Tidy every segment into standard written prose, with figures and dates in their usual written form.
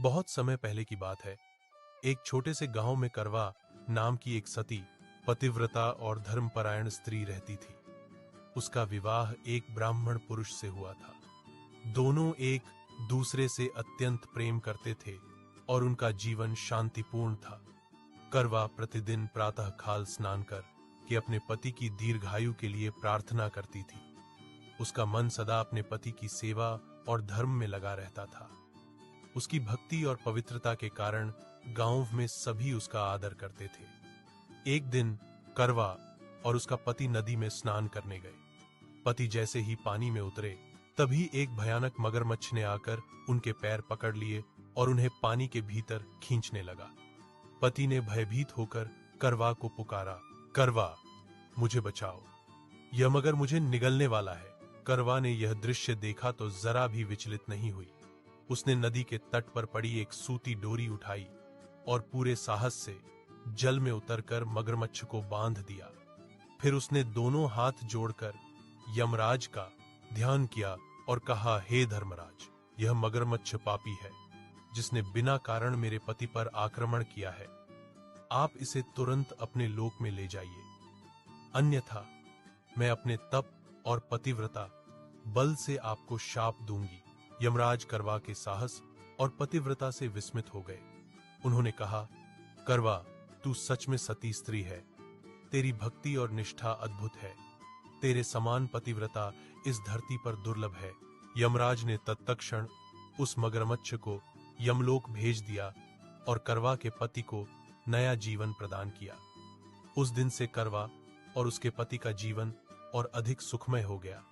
बहुत समय पहले की बात है। एक छोटे से गांव में करवा नाम की एक सती, पतिव्रता और धर्मपरायण स्त्री रहती थी। उसका विवाह एक ब्राह्मण पुरुष से हुआ था। दोनों एक दूसरे से अत्यंत प्रेम करते थे और उनका जीवन शांतिपूर्ण था। करवा प्रतिदिन प्रातः काल स्नान कर के अपने पति की दीर्घायु के लिए प्रार्थना करती थी। उसका मन सदा अपने पति की सेवा और धर्म में लगा रहता था। उसकी भक्ति और पवित्रता के कारण गांव में सभी उसका आदर करते थे। एक दिन करवा और उसका पति नदी में स्नान करने गए। पति जैसे ही पानी में उतरे, तभी एक भयानक मगरमच्छ ने आकर उनके पैर पकड़ लिए और उन्हें पानी के भीतर खींचने लगा। पति ने भयभीत होकर करवा को पुकारा, करवा, मुझे बचाओ, यह मगर मुझे निगलने वाला है। करवा ने यह दृश्य देखा तो जरा भी विचलित नहीं हुई। उसने नदी के तट पर पड़ी एक सूती डोरी उठाई और पूरे साहस से जल में उतरकर मगरमच्छ को बांध दिया। फिर उसने दोनों हाथ जोड़कर यमराज का ध्यान किया और कहा, हे धर्मराज, यह मगरमच्छ पापी है जिसने बिना कारण मेरे पति पर आक्रमण किया है। आप इसे तुरंत अपने लोक में ले जाइए, अन्यथा मैं अपने तप और पतिव्रता बल से आपको शाप दूंगी। यमराज करवा के साहस और पतिव्रता से विस्मित हो गए। उन्होंने कहा, करवा, तू सच में सती स्त्री है। तेरी भक्ति और निष्ठा अद्भुत है। तेरे समान पतिव्रता इस धरती पर दुर्लभ है। यमराज ने तत्क्षण उस मगरमच्छ को यमलोक भेज दिया और करवा के पति को नया जीवन प्रदान किया। उस दिन से करवा और उसके पति का जीवन और अधिक सुखमय हो गया।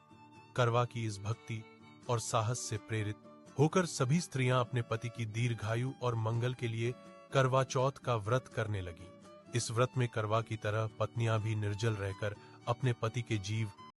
करवा की इस भक्ति और साहस से प्रेरित होकर सभी स्त्रियां अपने पति की दीर्घायु और मंगल के लिए करवा चौथ का व्रत करने लगी। इस व्रत में करवा की तरह पत्नियां भी निर्जल रहकर अपने पति के जीव